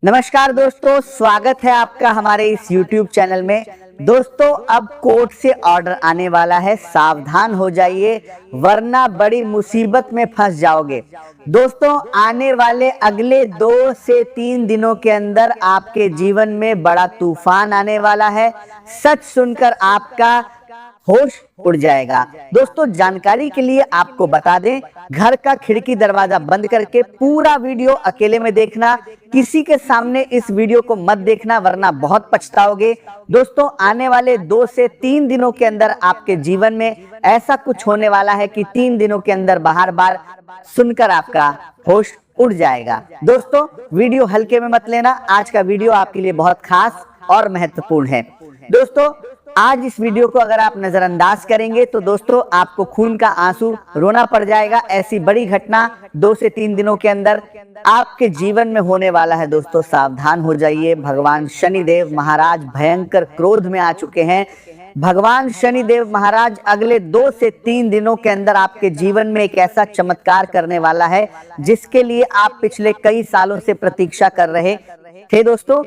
नमस्कार दोस्तों, स्वागत है आपका हमारे इस YouTube चैनल में। दोस्तों, अब कोर्ट से ऑर्डर आने वाला है, सावधान हो जाइए वरना बड़ी मुसीबत में फंस जाओगे। दोस्तों, आने वाले अगले 2 से 3 दिनों के अंदर आपके जीवन में बड़ा तूफान आने वाला है। सच सुनकर आपका होश उड़ जाएगा। दोस्तों, जानकारी के लिए आपको बता दें, घर का खिड़की दरवाजा बंद करके पूरा वीडियो अकेले में देखना, किसी के सामने इस वीडियो को मत देखना वरना बहुत पछताओगे। दोस्तों, आने वाले 2 से 3 दिनों के अंदर आपके जीवन में ऐसा कुछ होने वाला है कि 3 दिनों के अंदर बार-बार सुनकर आपका होश उड़ जाएगा। दोस्तों, वीडियो हल्के में मत लेना, आज का वीडियो आपके लिए बहुत खास और महत्वपूर्ण है। दोस्तों, आज इस वीडियो को अगर आप नजरअंदाज करेंगे तो दोस्तों आपको खून का आंसू रोना पड़ जाएगा। ऐसी बड़ी घटना 2 से 3 दिनों के अंदर आपके जीवन में होने वाला है। दोस्तों, सावधान हो जाइए। भगवान शनिदेव महाराज भयंकर क्रोध में आ चुके हैं। भगवान शनिदेव महाराज अगले 2 से 3 दिनों के अंदर आपके जीवन में एक ऐसा चमत्कार करने वाला है जिसके लिए आप पिछले कई सालों से प्रतीक्षा कर रहे थे। दोस्तों,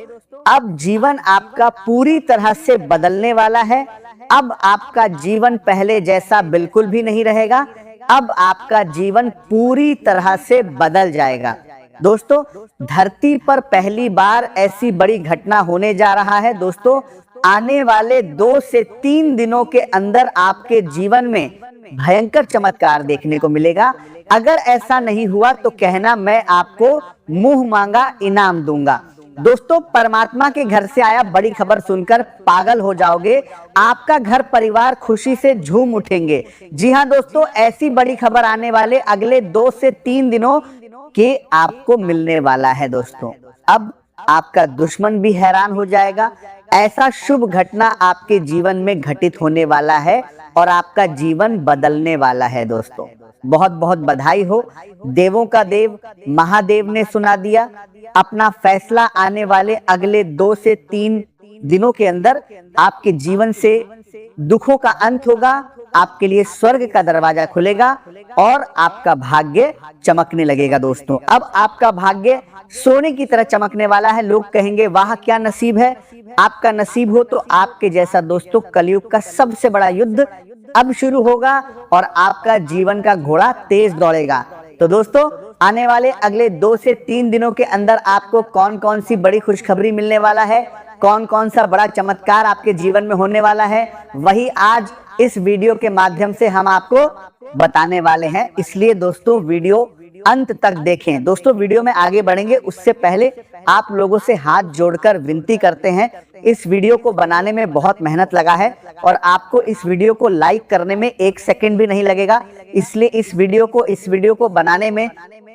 अब जीवन आपका पूरी तरह से बदलने वाला है। अब आपका जीवन पहले जैसा बिल्कुल भी नहीं रहेगा। अब आपका जीवन पूरी तरह से बदल जाएगा। दोस्तों, धरती पर पहली बार ऐसी बड़ी घटना होने जा रहा है। दोस्तों, आने वाले 2 से 3 दिनों के अंदर आपके जीवन में भयंकर चमत्कार देखने को मिलेगा। अगर ऐसा नहीं हुआ तो कहना मैं आपको मुंह मांगा इनाम दूंगा। दोस्तों, परमात्मा के घर से आया बड़ी खबर सुनकर पागल हो जाओगे। आपका घर परिवार खुशी से झूम उठेंगे। जी हाँ दोस्तों, ऐसी बड़ी खबर आने वाले अगले 2 से 3 दिनों के आपको मिलने वाला है। दोस्तों, अब आपका दुश्मन भी हैरान हो जाएगा। ऐसा शुभ घटना आपके जीवन में घटित होने वाला है और आपका जीवन बदलने वाला है। दोस्तों, बहुत बहुत बधाई हो। देवों का देव महादेव ने सुना दिया। अपना फैसला आने वाले अगले 2 से 3 दिनों के अंदर आपके जीवन से दुखों का अंत होगा। आपके लिए स्वर्ग का दरवाजा खुलेगा और आपका भाग्य चमकने लगेगा। दोस्तों, अब आपका भाग्य सोने की तरह चमकने वाला है। लोग कहेंगे वाह क्या नसीब है। आपका नसीब हो तो आपके जैसा दोस्तों कलयुग का सबसे बड़ा युद्ध अब शुरू होगा और आपका जीवन का घोड़ा तेज दौड़ेगा। तो दोस्तों, आने वाले अगले 2 से 3 दिनों के अंदर आपको कौन कौन सी बड़ी खुशखबरी मिलने वाला है, कौन कौन सा बड़ा चमत्कार आपके जीवन में होने वाला है, वही आज इस वीडियो के माध्यम से हम आपको बताने वाले हैं। इसलिए दोस्तों, वीडियो अंत तक देखें। दोस्तों, वीडियो में आगे बढ़ेंगे उससे पहले आप लोगों से हाथ जोड़कर विनती करते हैं। इस वीडियो को बनाने में बहुत मेहनत लगा है और आपको इस वीडियो को लाइक करने में 1 सेकंड भी नहीं लगेगा। इसलिए इस वीडियो को बनाने में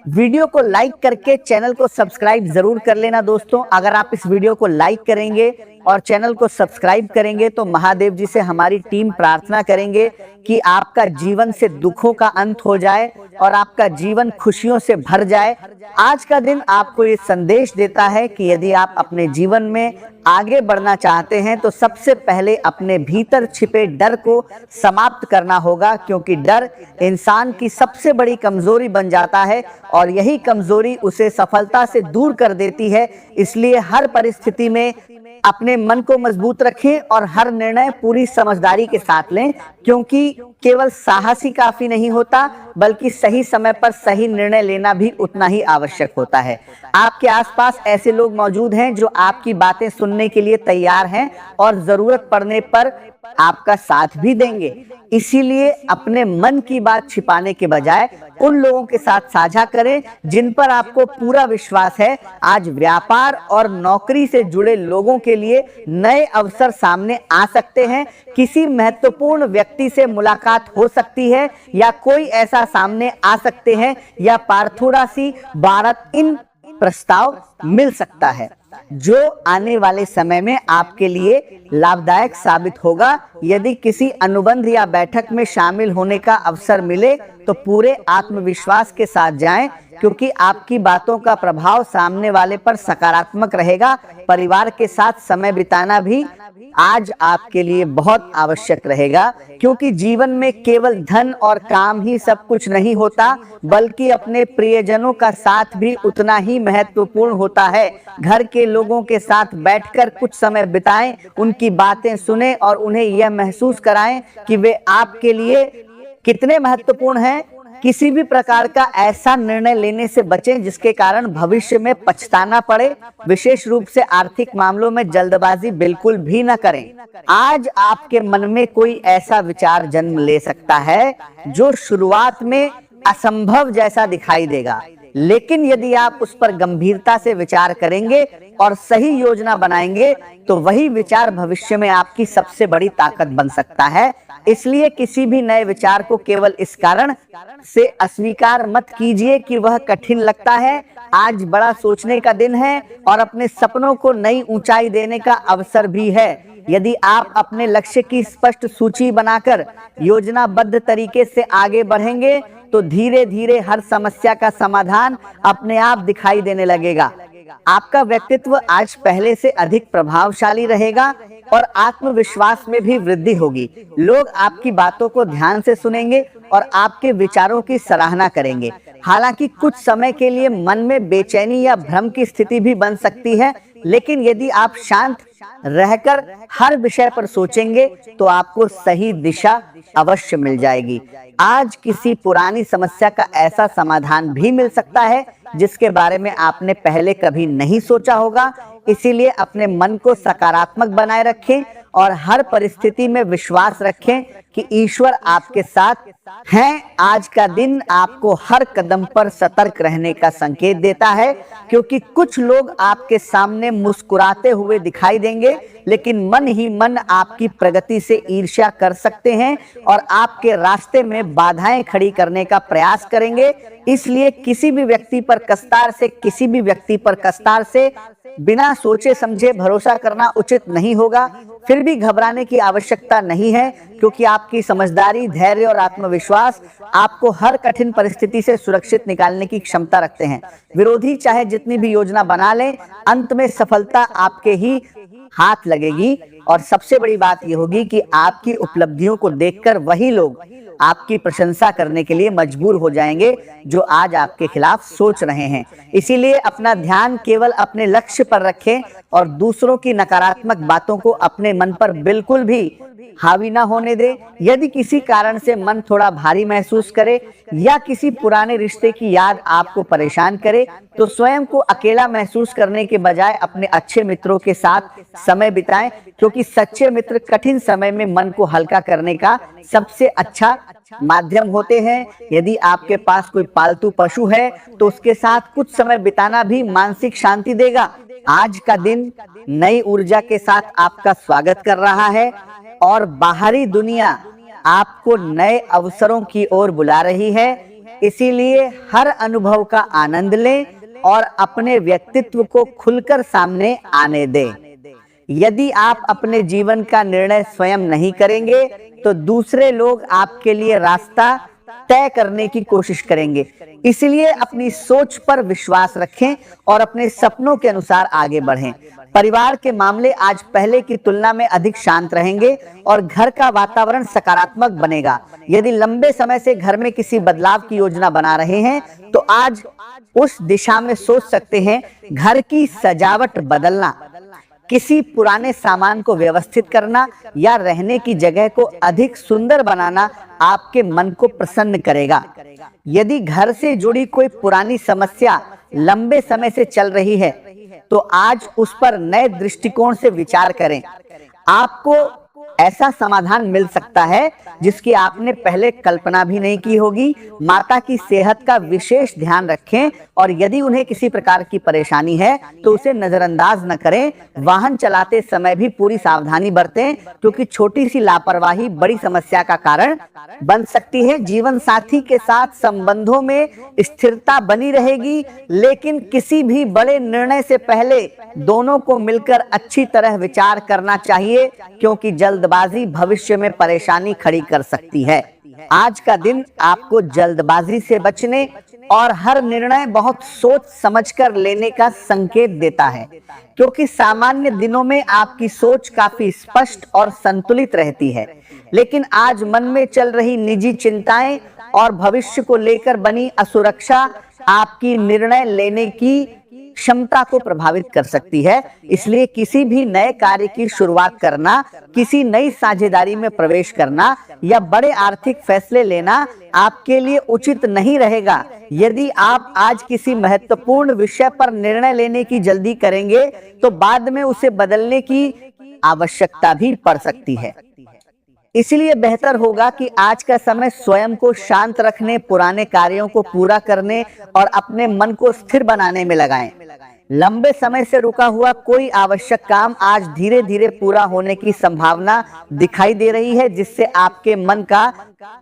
वीडियो को लाइक करके चैनल को सब्सक्राइब जरूर कर लेना। दोस्तों, अगर आप इस वीडियो को लाइक करेंगे और चैनल को सब्सक्राइब करेंगे तो महादेव जी से हमारी टीम प्रार्थना करेंगे कि आपका जीवन से दुखों का अंत हो जाए और आपका जीवन खुशियों से भर जाए। आज का दिन आपको ये संदेश देता है कि यदि आप अपने जीवन में आगे बढ़ना चाहते हैं तो सबसे पहले अपने भीतर छिपे डर को समाप्त करना होगा, क्योंकि डर इंसान की सबसे बड़ी कमजोरी बन जाता है और यही कमजोरी उसे सफलता से दूर कर देती है। इसलिए हर परिस्थिति में अपने मन को मजबूत रखें और हर निर्णय पूरी समझदारी के साथ लें, क्योंकि केवल साहस ही काफी नहीं होता बल्कि सही समय पर सही निर्णय लेना भी उतना ही आवश्यक होता है। आपके आसपास ऐसे लोग मौजूद हैं जो आपकी बातें सुनने के लिए तैयार हैं और जरूरत पड़ने पर आपका साथ भी देंगे। इसीलिए अपने मन की बात छिपाने के बजाय उन लोगों के साथ साझा करें जिन पर आपको पूरा विश्वास है। आज व्यापार और नौकरी से जुड़े लोगों के लिए नए अवसर सामने आ सकते हैं। किसी महत्वपूर्ण व्यक्ति से मुलाकात हो सकती है या कोई ऐसा सामने आ सकते हैं या पार्थो राशि भारत इन प्रस्ताव मिल सकता है जो आने वाले समय में आपके लिए लाभदायक साबित होगा। यदि किसी अनुबंध या बैठक में शामिल होने का अवसर मिले तो पूरे आत्मविश्वास के साथ जाएं, क्योंकि आपकी बातों का प्रभाव सामने वाले पर सकारात्मक रहेगा। परिवार के साथ समय बिताना भी आज आपके लिए बहुत आवश्यक रहेगा, क्योंकि जीवन में केवल धन और काम ही सब कुछ नहीं होता, बल्कि अपने प्रियजनों का साथ भी उतना ही महत्वपूर्ण होता है। घर के लोगों के साथ बैठकर कुछ समय बिताएं, उनकी बातें सुनें और उन्हें यह महसूस कराएं कि वे आपके लिए कितने महत्वपूर्ण हैं। किसी भी प्रकार का ऐसा निर्णय लेने से बचें जिसके कारण भविष्य में पछताना पड़े। विशेष रूप से आर्थिक मामलों में जल्दबाजी बिल्कुल भी न करें। आज आपके मन में कोई ऐसा विचार जन्म ले सकता है जो शुरुआत में असंभव जैसा दिखाई देगा, लेकिन यदि आप उस पर गंभीरता से विचार करेंगे और सही योजना बनाएंगे तो वही विचार भविष्य में आपकी सबसे बड़ी ताकत बन सकता है। इसलिए किसी भी नए विचार को केवल इस कारण से अस्वीकार मत कीजिए कि वह कठिन लगता है। आज बड़ा सोचने का दिन है और अपने सपनों को नई ऊंचाई देने का अवसर भी है। यदि आप अपने लक्ष्य की स्पष्ट सूची बनाकर योजनाबद्ध तरीके से आगे बढ़ेंगे तो धीरे धीरे हर समस्या का समाधान अपने आप दिखाई देने लगेगा। आपका व्यक्तित्व आज पहले से अधिक प्रभावशाली रहेगा और आत्मविश्वास में भी वृद्धि होगी। लोग आपकी बातों को ध्यान से सुनेंगे और आपके विचारों की सराहना करेंगे। हालांकि कुछ समय के लिए मन में बेचैनी या भ्रम की स्थिति भी बन सकती है, लेकिन यदि आप शांत रहकर हर विषय पर सोचेंगे तो आपको सही दिशा अवश्य मिल जाएगी। आज किसी पुरानी समस्या का ऐसा समाधान भी मिल सकता है जिसके बारे में आपने पहले कभी नहीं सोचा होगा। इसीलिए अपने मन को सकारात्मक बनाए रखें और हर परिस्थिति में विश्वास रखें कि ईश्वर आपके साथ हैं। आज का दिन आपको हर कदम पर सतर्क रहने का संकेत देता है, क्योंकि कुछ लोग आपके सामने मुस्कुराते हुए दिखाई देंगे, लेकिन मन ही मन आपकी प्रगति से ईर्ष्या कर सकते हैं और आपके रास्ते में बाधाएं खड़ी करने का प्रयास करेंगे। इसलिए किसी भी व्यक्ति पर कस्तार से बिना सोचे समझे भरोसा करना उचित नहीं होगा। फिर भी घबराने की आवश्यकता नहीं है, क्योंकि आपकी समझदारी, धैर्य और आत्मविश्वास आपको हर कठिन परिस्थिति से सुरक्षित निकालने की क्षमता रखते हैं। विरोधी चाहे जितनी भी योजना बना लें, अंत में सफलता आपके ही हाथ लगेगी। और सबसे बड़ी बात यह होगी कि आपकी उपलब्धियों को देखकर वही लोग आपकी प्रशंसा करने के लिए मजबूर हो जाएंगे जो आज आपके खिलाफ सोच रहे हैं। इसीलिए अपना ध्यान केवल अपने लक्ष्य पर रखें और दूसरों की नकारात्मक बातों को अपने मन पर बिल्कुल भी हावी ना होने दें। यदि किसी कारण से मन थोड़ा भारी महसूस करे या किसी पुराने रिश्ते की याद आपको परेशान करे, तो स्वयं को अकेला महसूस करने के बजाय अपने अच्छे मित्रों के साथ समय बिताएं, क्योंकि सच्चे मित्र कठिन समय में मन को हल्का करने का सबसे अच्छा माध्यम होते हैं। यदि आपके पास कोई पालतू पशु है तो उसके साथ कुछ समय बिताना भी मानसिक शांति देगा। आज का दिन नई ऊर्जा के साथ आपका स्वागत कर रहा है और बाहरी दुनिया आपको नए अवसरों की ओर बुला रही है। इसीलिए हर अनुभव का आनंद लें और अपने व्यक्तित्व को खुलकर सामने आने दें। यदि आप अपने जीवन का निर्णय स्वयं नहीं करेंगे तो दूसरे लोग आपके लिए रास्ता तय करने की कोशिश करेंगे। इसलिए अपनी सोच पर विश्वास रखें और अपने सपनों के अनुसार आगे बढ़ें। परिवार के मामले आज पहले की तुलना में अधिक शांत रहेंगे और घर का वातावरण सकारात्मक बनेगा। यदि लंबे समय से घर में किसी बदलाव की योजना बना रहे हैं तो आज उस दिशा में सोच सकते हैं। घर की सजावट बदलना, किसी पुराने सामान को व्यवस्थित करना या रहने की जगह को अधिक सुंदर बनाना आपके मन को प्रसन्न करेगा। यदि घर से जुड़ी कोई पुरानी समस्या लंबे समय से चल रही है तो आज उस पर नए दृष्टिकोण से विचार करें। आपको ऐसा समाधान मिल सकता है जिसकी आपने पहले कल्पना भी नहीं की होगी। माता की सेहत का विशेष ध्यान रखें और यदि उन्हें किसी प्रकार की परेशानी है तो उसे नजरअंदाज न करें। वाहन चलाते समय भी पूरी सावधानी बरतें, क्योंकि छोटी सी लापरवाही बड़ी समस्या का कारण बन सकती है। जीवन साथी के साथ संबंधों में स्थिरता बनी रहेगी, लेकिन किसी भी बड़े निर्णय से पहले दोनों को मिलकर अच्छी तरह विचार करना चाहिए, क्योंकि जल्दबाजी भविष्य में परेशानी खड़ी कर सकती है। आज का दिन आपको जल्दबाजी से बचने और हर निर्णय बहुत सोच समझकर लेने का संकेत देता है, क्योंकि सामान्य दिनों में आपकी सोच काफी स्पष्ट और संतुलित रहती है। लेकिन आज मन में चल रही निजी चिंताएं और भविष्य को लेकर बनी असुरक्षा आपकी निर्णय लेने की क्षमता को प्रभावित कर सकती है। इसलिए किसी भी नए कार्य की शुरुआत करना, किसी नई साझेदारी में प्रवेश करना या बड़े आर्थिक फैसले लेना आपके लिए उचित नहीं रहेगा। यदि आप आज किसी महत्वपूर्ण विषय पर निर्णय लेने की जल्दी करेंगे तो बाद में उसे बदलने की आवश्यकता भी पड़ सकती है। इसलिए बेहतर होगा कि आज का समय स्वयं को शांत रखने, पुराने कार्यों को पूरा करने और अपने मन को स्थिर बनाने में लगाएं। लंबे समय से रुका हुआ कोई आवश्यक काम आज धीरे धीरे पूरा होने की संभावना दिखाई दे रही है, जिससे आपके मन का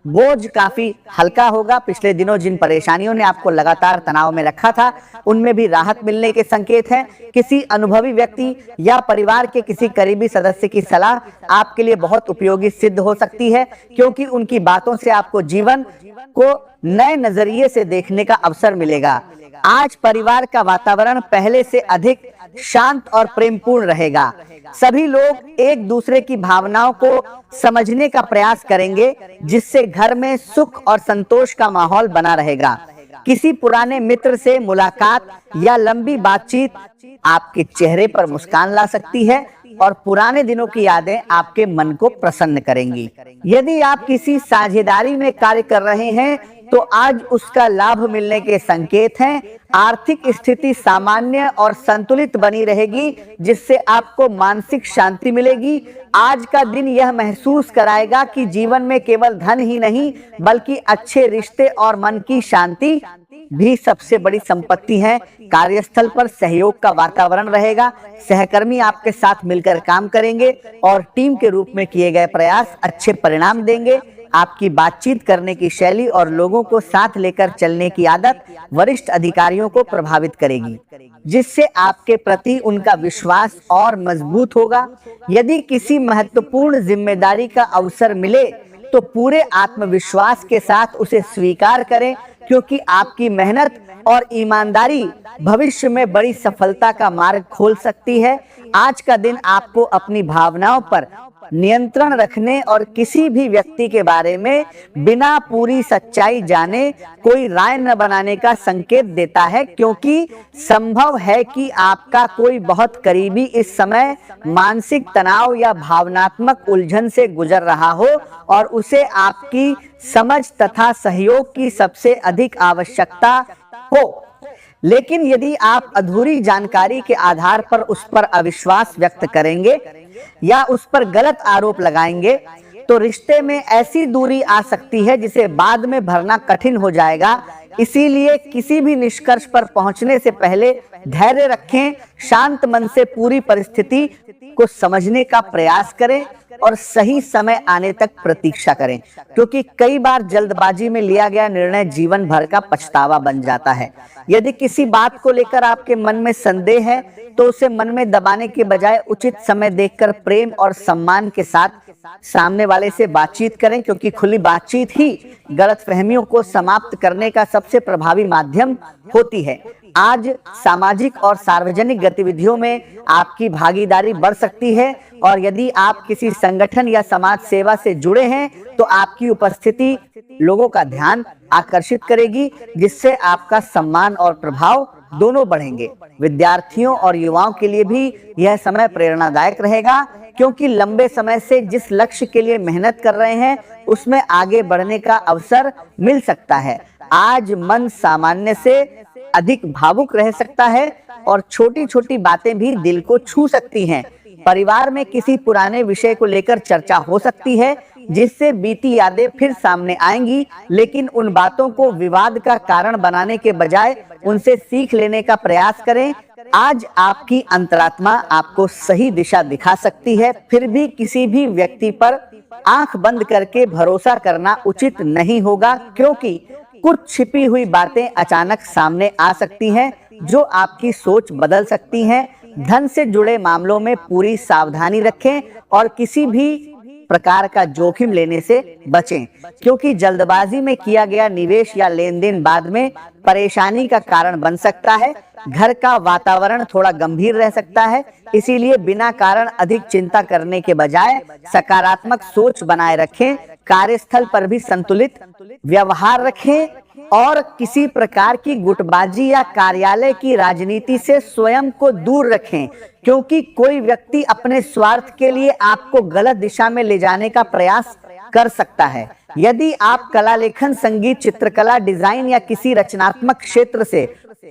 बोझ काफी हल्का होगा। पिछले दिनों जिन परेशानियों ने आपको लगातार तनाव में रखा था, उनमें भी राहत मिलने के संकेत हैं। किसी अनुभवी व्यक्ति या परिवार के किसी करीबी सदस्य की सलाह आपके लिए बहुत उपयोगी सिद्ध हो सकती है, क्योंकि उनकी बातों से आपको जीवन को नए नजरिए से देखने का अवसर मिलेगा। आज परिवार का वातावरण पहले से अधिक शांत और प्रेमपूर्ण रहेगा। सभी लोग एक दूसरे की भावनाओं को समझने का प्रयास करेंगे, जिससे घर में सुख और संतोष का माहौल बना रहेगा। किसी पुराने मित्र से मुलाकात या लंबी बातचीत आपके चेहरे पर मुस्कान ला सकती है और पुराने दिनों की यादें आपके मन को प्रसन्न करेंगी। यदि आप किसी साझेदारी में कार्य कर रहे हैं तो आज उसका लाभ मिलने के संकेत हैं। आर्थिक स्थिति सामान्य और संतुलित बनी रहेगी, जिससे आपको मानसिक शांति मिलेगी। आज का दिन यह महसूस कराएगा कि जीवन में केवल धन ही नहीं, बल्कि अच्छे रिश्ते और मन की शांति भी सबसे बड़ी संपत्ति है। कार्यस्थल पर सहयोग का वातावरण रहेगा। सहकर्मी आपके साथ मिलकर काम करेंगे और टीम के रूप में किए गए प्रयास अच्छे परिणाम देंगे। आपकी बातचीत करने की शैली और लोगों को साथ लेकर चलने की आदत वरिष्ठ अधिकारियों को प्रभावित करेगी, जिससे आपके प्रति उनका विश्वास और मजबूत होगा। यदि किसी महत्वपूर्ण जिम्मेदारी का अवसर मिले तो पूरे आत्मविश्वास के साथ उसे स्वीकार करें, क्योंकि आपकी मेहनत और ईमानदारी भविष्य में बड़ी सफलता का मार्ग खोल सकती है। आज का दिन आपको अपनी भावनाओं पर नियंत्रण रखने और किसी भी व्यक्ति के बारे में बिना पूरी सच्चाई जाने कोई राय न बनाने का संकेत देता है, क्योंकि संभव है कि आपका कोई बहुत करीबी इस समय मानसिक तनाव या भावनात्मक उलझन से गुजर रहा हो और उसे आपकी समझ तथा सहयोग की सबसे अधिक आवश्यकता हो। लेकिन यदि आप अधूरी जानकारी के आधार पर उस पर अविश्वास व्यक्त करेंगे या उस पर गलत आरोप लगाएंगे तो रिश्ते में ऐसी दूरी आ सकती है जिसे बाद में भरना कठिन हो जाएगा। इसीलिए किसी भी निष्कर्ष पर पहुंचने से पहले धैर्य रखें, शांत मन से पूरी परिस्थिति को समझने का प्रयास करें और सही समय आने तक प्रतीक्षा करें, क्योंकि कई बार जल्दबाजी में लिया गया निर्णय जीवन भर का पछतावा बन जाता है। यदि किसी बात को लेकर आपके मन में संदेह है तो उसे मन में दबाने के बजाय उचित समय देखकर प्रेम और सम्मान के साथ सामने वाले से बातचीत करें, क्योंकि खुली बातचीत ही गलतफहमियों को समाप्त करने का सबसे प्रभावी माध्यम होती है। आज सामाजिक और सार्वजनिक गतिविधियों में आपकी भागीदारी बढ़ सकती है और यदि आप किसी संगठन या समाज सेवा से जुड़े हैं तो आपकी उपस्थिति लोगों का ध्यान आकर्षित करेगी, जिससे आपका सम्मान और प्रभाव दोनों बढ़ेंगे। विद्यार्थियों और युवाओं के लिए भी यह समय प्रेरणादायक रहेगा, क्योंकि लंबे समय से जिस लक्ष्य के लिए मेहनत कर रहे हैं उसमें आगे बढ़ने का अवसर मिल सकता है। आज मन सामान्य से अधिक भावुक रह सकता है और छोटी छोटी बातें भी दिल को छू सकती हैं। परिवार में किसी पुराने विषय को लेकर चर्चा हो सकती है, जिससे बीती यादें फिर सामने आएंगी, लेकिन उन बातों को विवाद का कारण बनाने के बजाय उनसे सीख लेने का प्रयास करें। आज आपकी अंतरात्मा आपको सही दिशा दिखा सकती है, फिर भी किसी भी व्यक्ति पर आंख बंद करके भरोसा करना उचित नहीं होगा, क्योंकि कुछ छिपी हुई बातें अचानक सामने आ सकती हैं जो आपकी सोच बदल सकती हैं। धन से जुड़े मामलों में पूरी सावधानी रखें और किसी भी प्रकार का जोखिम लेने से बचें, क्योंकि जल्दबाजी में किया गया निवेश या लेन देन बाद में परेशानी का कारण बन सकता है। घर का वातावरण थोड़ा गंभीर रह सकता है, इसीलिए बिना कारण अधिक चिंता करने के बजाय सकारात्मक सोच बनाए रखें। कार्यस्थल पर भी संतुलित व्यवहार रखें और किसी प्रकार की गुटबाजी या कार्यालय की राजनीति से स्वयं को दूर रखें, क्योंकि कोई व्यक्ति अपने स्वार्थ के लिए आपको गलत दिशा में ले जाने का प्रयास कर सकता है। यदि आप कला लेखन, संगीत, चित्रकला, डिजाइन या किसी रचनात्मक क्षेत्र से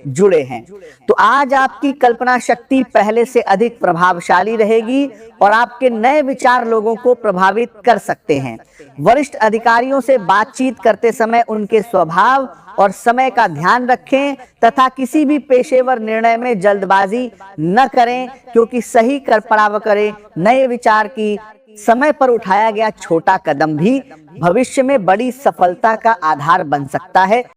जुड़े हैं तो आज आपकी कल्पना शक्ति पहले से अधिक प्रभावशाली रहेगी और आपके नए विचार लोगों को प्रभावित कर सकते हैं। वरिष्ठ अधिकारियों से बातचीत करते समय उनके स्वभाव और समय का ध्यान रखें तथा किसी भी पेशेवर निर्णय में जल्दबाजी न करें, क्योंकि सही परामर्श करें। नए विचार की समय पर उठाया गया छोटा कदम भी भविष्य में बड़ी सफलता का आधार बन सकता है।